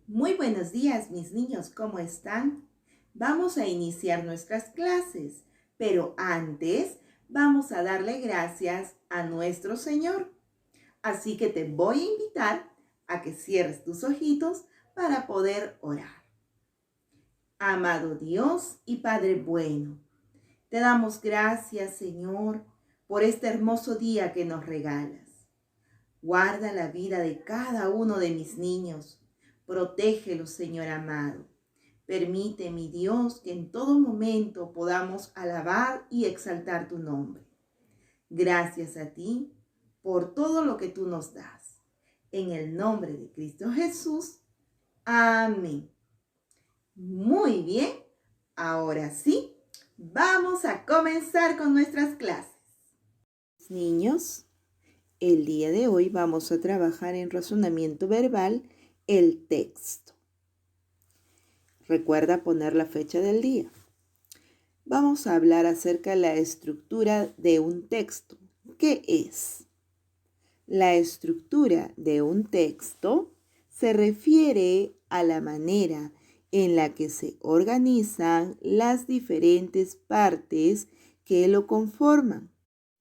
Muy buenos días, mis niños, ¿cómo están? Vamos a iniciar nuestras clases, pero antes vamos a darle gracias a nuestro Señor. Así que te voy a invitar a que cierres tus ojitos para poder orar. Amado Dios y Padre bueno, te damos gracias, Señor, por este hermoso día que nos regalas. Guarda la vida de cada uno de mis niños. Protégelos, Señor amado. Permite, mi Dios, que en todo momento podamos alabar y exaltar tu nombre. Gracias a ti por todo lo que tú nos das. En el nombre de Cristo Jesús. Amén. Muy bien. Ahora sí, vamos a comenzar con nuestras clases. Niños, el día de hoy vamos a trabajar en razonamiento verbal el texto. Recuerda poner la fecha del día. Vamos a hablar acerca de la estructura de un texto. ¿Qué es? La estructura de un texto se refiere a la manera en la que se organizan las diferentes partes que lo conforman.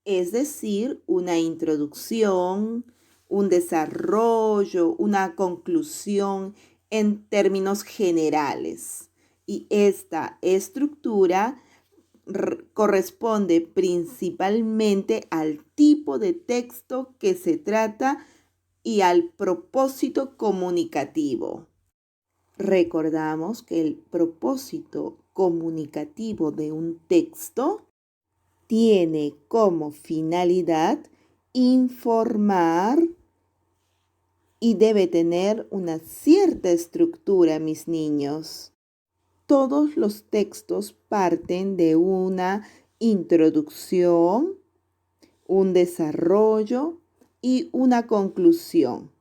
Es decir, una introducción, un desarrollo, una conclusión en términos generales. Y esta estructura corresponde principalmente al tipo de texto que se trata y al propósito comunicativo. Recordamos que el propósito comunicativo de un texto tiene como finalidad informar y debe tener una cierta estructura, mis niños. Todos los textos parten de una introducción, un desarrollo y una conclusión.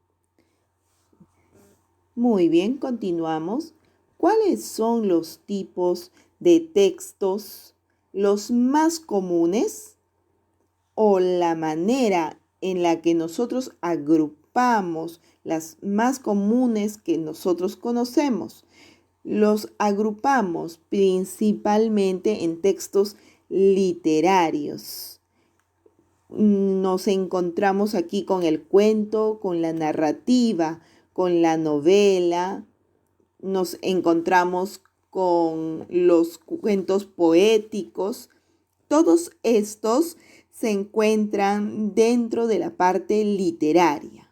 Muy bien, continuamos. ¿Cuáles son los tipos de textos los más comunes o la manera en la que nosotros agrupamos las más comunes que nosotros conocemos? Los agrupamos principalmente en textos literarios. Nos encontramos aquí con el cuento, con la narrativa, con la novela. Nos encontramos con los cuentos poéticos. Todos estos se encuentran dentro de la parte literaria.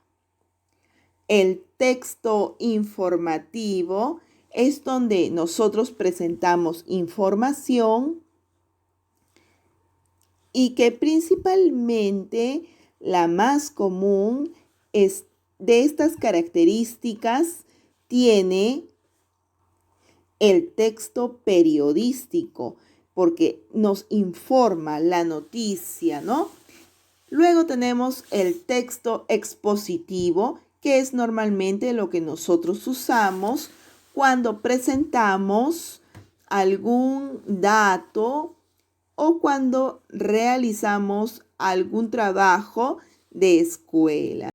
El texto informativo es donde nosotros presentamos información y que principalmente la más común es de estas características tiene el texto periodístico, porque nos informa la noticia, ¿no? Luego tenemos el texto expositivo, que es normalmente lo que nosotros usamos cuando presentamos algún dato o cuando realizamos algún trabajo de escuela.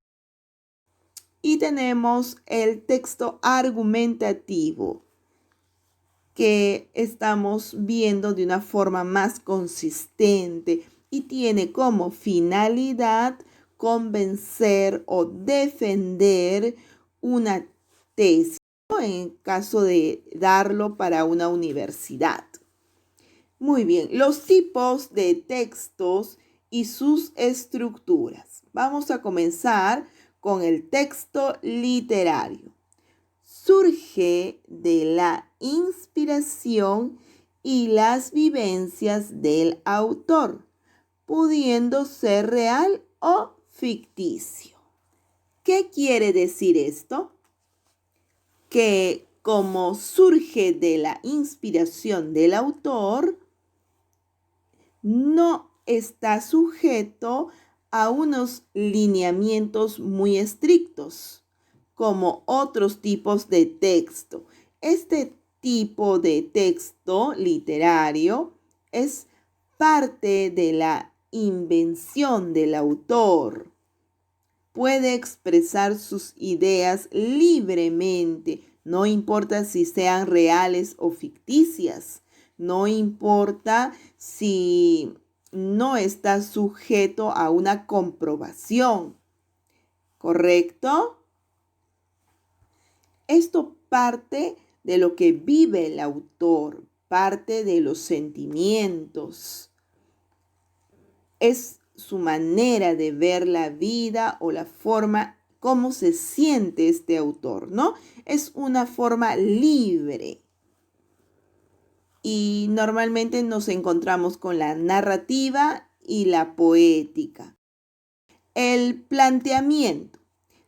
Y tenemos el texto argumentativo, que estamos viendo de una forma más consistente y tiene como finalidad convencer o defender una tesis, ¿no? En caso de darlo para una universidad. Muy bien, los tipos de textos y sus estructuras. Vamos a comenzar con el texto literario. Surge de la inspiración y las vivencias del autor, pudiendo ser real o ficticio. ¿Qué quiere decir esto? Que como surge de la inspiración del autor, no está sujeto a unos lineamientos muy estrictos, como otros tipos de texto. Este tipo de texto literario es parte de la invención del autor. Puede expresar sus ideas libremente, No importa si sean reales o ficticias. No importa si no está sujeto a una comprobación. ¿Correcto? Esto parte de lo que vive el autor, parte de los sentimientos. Es su manera de ver la vida o la forma cómo se siente este autor, ¿no? Es una forma libre. Y normalmente nos encontramos con la narrativa y la poética. El planteamiento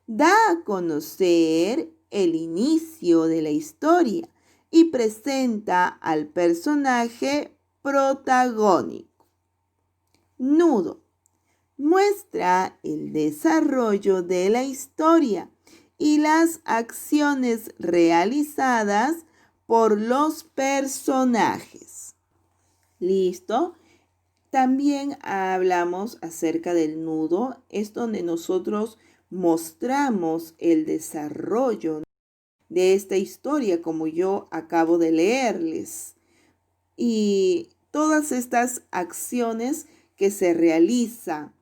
da a conocer el inicio de la historia y presenta al personaje protagónico. Nudo. Muestra el desarrollo de la historia y las acciones realizadas por los personajes. ¿Listo? También hablamos acerca del nudo. Es donde nosotros mostramos el desarrollo de esta historia, como yo acabo de leerles. Y todas estas acciones que se realizan,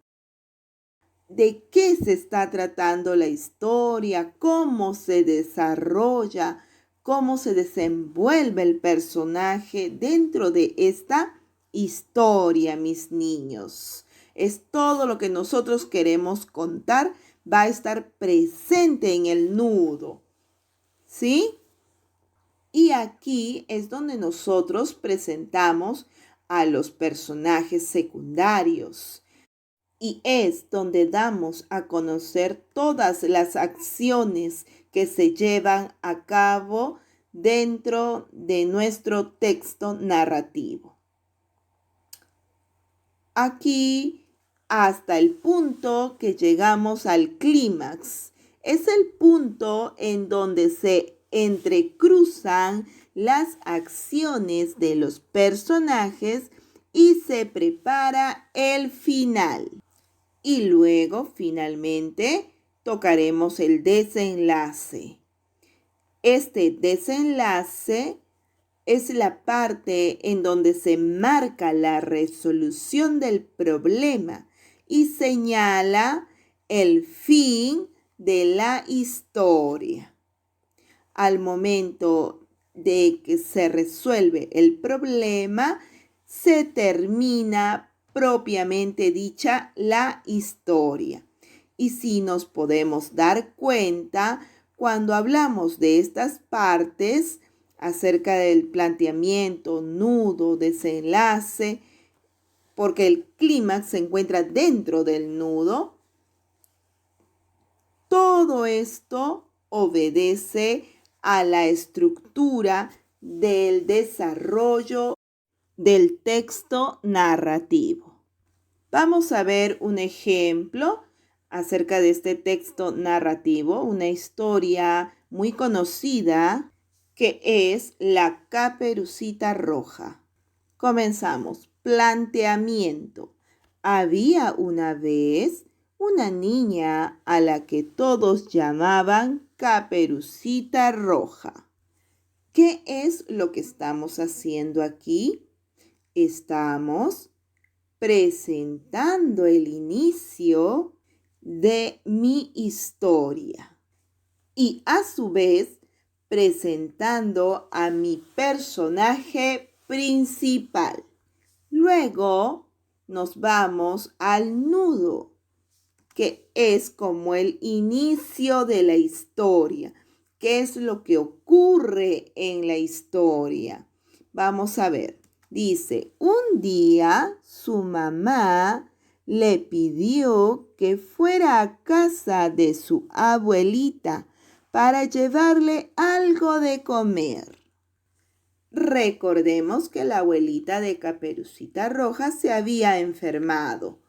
de qué se está tratando la historia, cómo se desarrolla, cómo se desenvuelve el personaje dentro de esta historia, mis niños. Es todo lo que nosotros queremos contar, va a estar presente en el nudo, ¿sí? Y aquí es donde nosotros presentamos a los personajes secundarios. Y es donde damos a conocer todas las acciones que se llevan a cabo dentro de nuestro texto narrativo. Aquí hasta el punto que llegamos al clímax. Es el punto en donde se entrecruzan las acciones de los personajes y se prepara el final. Y luego, finalmente, tocaremos el desenlace. Este desenlace es la parte en donde se marca la resolución del problema y señala el fin de la historia. Al momento de que se resuelve el problema, se termina propiamente dicha la historia. Y si nos podemos dar cuenta, cuando hablamos de estas partes, acerca del planteamiento, nudo, desenlace, porque el clímax se encuentra dentro del nudo, todo esto obedece a la estructura del desarrollo del texto narrativo. Vamos a ver un ejemplo acerca de este texto narrativo, una historia muy conocida que es La Caperucita Roja. Comenzamos. Planteamiento. Había una vez una niña a la que todos llamaban Caperucita Roja. ¿Qué es lo que estamos haciendo aquí? Estamos presentando el inicio de mi historia y a su vez presentando a mi personaje principal. Luego nos vamos al nudo, que es como el inicio de la historia. ¿Qué es lo que ocurre en la historia? Vamos a ver. Dice, un día su mamá le pidió que fuera a casa de su abuelita para llevarle algo de comer. Recordemos que la abuelita de Caperucita Roja se había enfermado.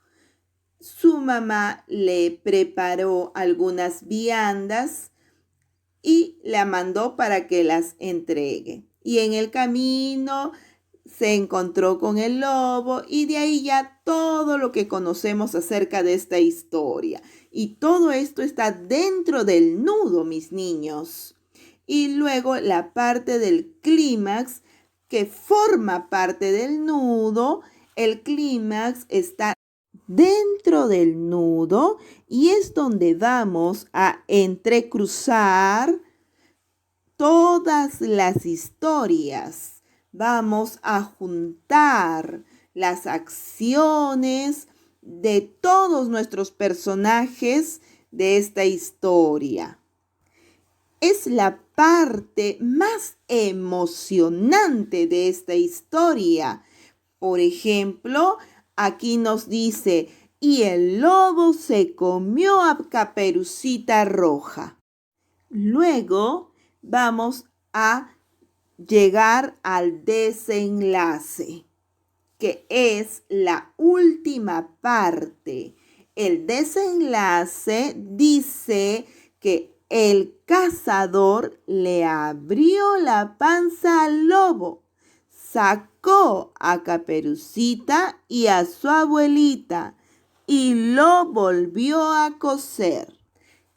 Su mamá le preparó algunas viandas y la mandó para que las entregue. Y en el camino se encontró con el lobo y de ahí ya todo lo que conocemos acerca de esta historia. Y todo esto está dentro del nudo, mis niños. y luego la parte del clímax que forma parte del nudo. El clímax está dentro del nudo y es donde vamos a entrecruzar todas las historias. Vamos a juntar las acciones de todos nuestros personajes de esta historia. Es la parte más emocionante de esta historia. Por ejemplo, aquí nos dice, y el lobo se comió a Caperucita Roja. Luego vamos a llegar al desenlace, que es la última parte. El desenlace dice que el cazador le abrió la panza al lobo, sacó a Caperucita y a su abuelita y lo volvió a cocer.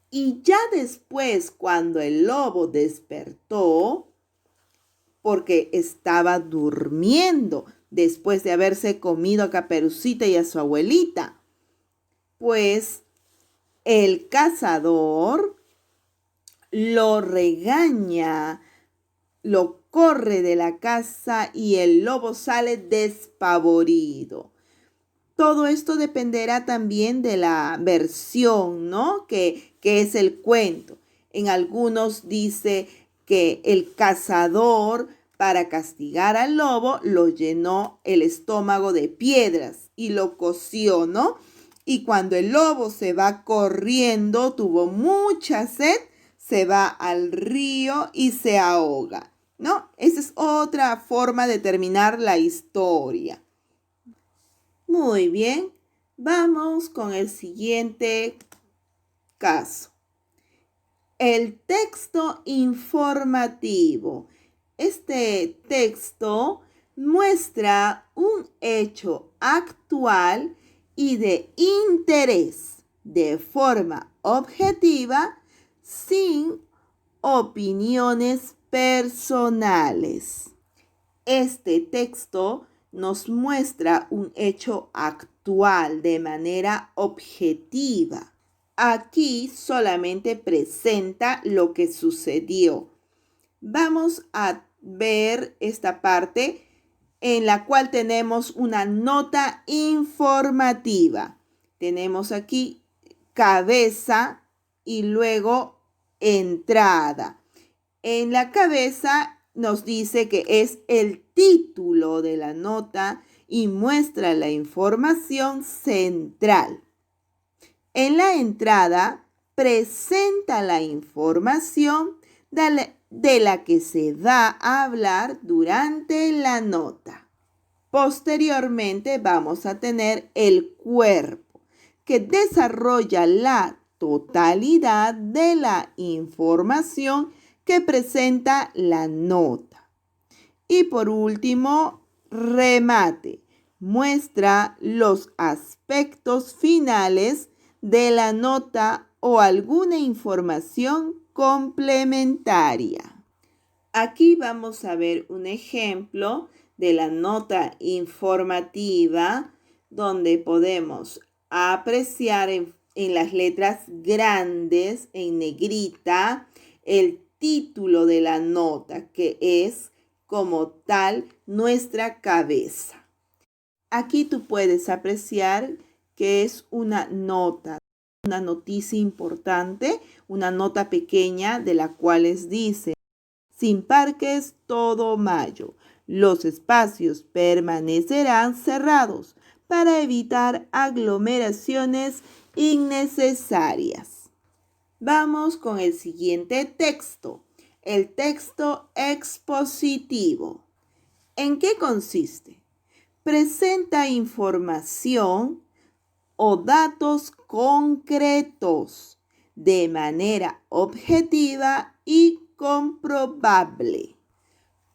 Y ya después, cuando el lobo despertó, porque estaba durmiendo después de haberse comido a Caperucita y a su abuelita, pues el cazador lo regaña, lo corre de la casa y el lobo sale despavorido. Todo esto dependerá también de la versión, ¿no? Que es el cuento. En algunos dice que el cazador, para castigar al lobo, lo llenó el estómago de piedras y lo coció, ¿no? Y cuando el lobo se va corriendo, tuvo mucha sed, se va al río y se ahoga, ¿no? Esa es otra forma de terminar la historia. Muy bien, vamos con el siguiente caso. El texto informativo. Este texto muestra un hecho actual y de interés de forma objetiva, sin opiniones personales. Este texto nos muestra un hecho actual de manera objetiva. Aquí solamente presenta lo que sucedió. Vamos a ver esta parte en la cual tenemos una nota informativa. Tenemos aquí cabeza y luego entrada. En la cabeza nos dice que es el título de la nota y muestra la información central. En la entrada presenta la información de la que se va a hablar durante la nota. Posteriormente vamos a tener el cuerpo, que desarrolla la totalidad de la información que presenta la nota. Y por último, remate. Muestra los aspectos finales de la nota o alguna información complementaria. Aquí vamos a ver un ejemplo de la nota informativa donde podemos apreciar en las letras grandes, en negrita, el título de la nota, que es como tal nuestra cabeza. Aquí tú puedes apreciar que es una nota, una noticia importante, una nota pequeña de la cual les dice: sin parques todo mayo, los espacios permanecerán cerrados para evitar aglomeraciones innecesarias. Vamos con el siguiente texto, el texto expositivo. ¿En qué consiste? Presenta información o datos concretos de manera objetiva y comprobable.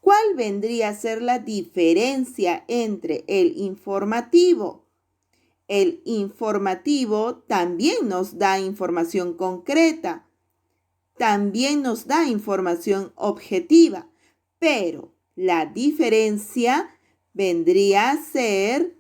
¿Cuál vendría a ser la diferencia entre el informativo? El informativo también nos da información concreta, también nos da información objetiva, pero la diferencia vendría a ser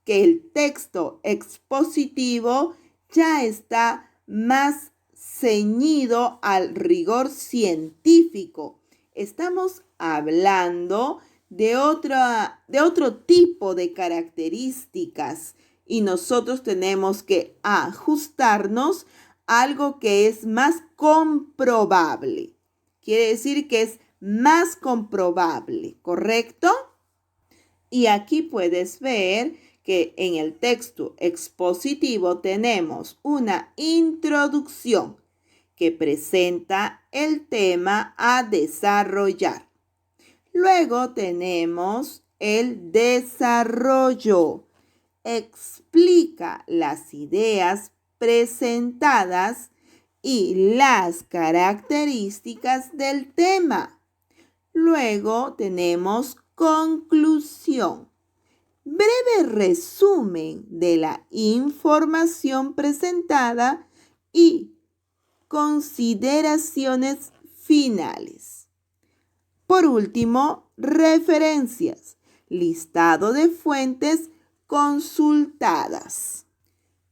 que el texto expositivo ya está más ceñido al rigor científico. Estamos hablando de otro tipo de características y nosotros tenemos que ajustarnos a algo que es más comprobable. Quiere decir que es más comprobable, ¿correcto? Y aquí puedes ver que en el texto expositivo tenemos una introducción que presenta el tema a desarrollar. Luego tenemos el desarrollo. Explica las ideas presentadas y las características del tema. Luego tenemos conclusión. Breve resumen de la información presentada y consideraciones finales. Por último, referencias. Listado de fuentes consultadas.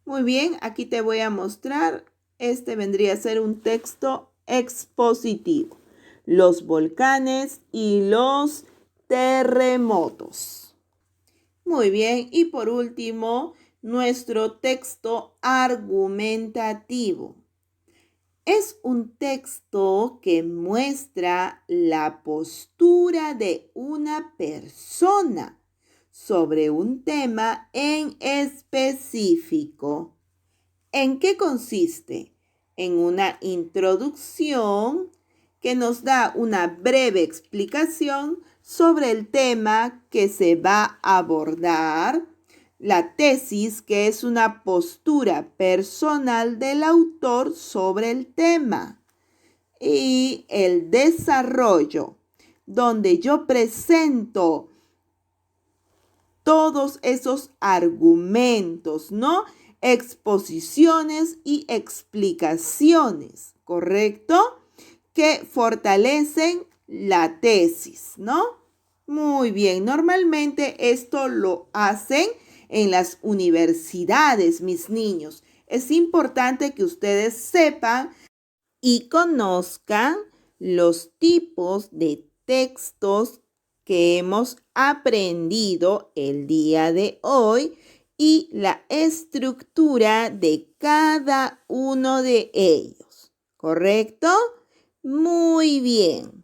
Muy bien, aquí te voy a mostrar. Este vendría a ser un texto expositivo. Los volcanes y los terremotos. Muy bien, y por último, nuestro texto argumentativo. Es un texto que muestra la postura de una persona sobre un tema en específico. ¿En qué consiste? En una introducción que nos da una breve explicación sobre el tema que se va a abordar, la tesis, que es una postura personal del autor sobre el tema, y el desarrollo, donde yo presento todos esos argumentos, ¿no? Exposiciones y explicaciones, ¿correcto? Que fortalecen la tesis, ¿no? Muy bien, normalmente esto lo hacen en las universidades, mis niños. Es importante que ustedes sepan y conozcan los tipos de textos que hemos aprendido el día de hoy y la estructura de cada uno de ellos, ¿correcto? Muy bien.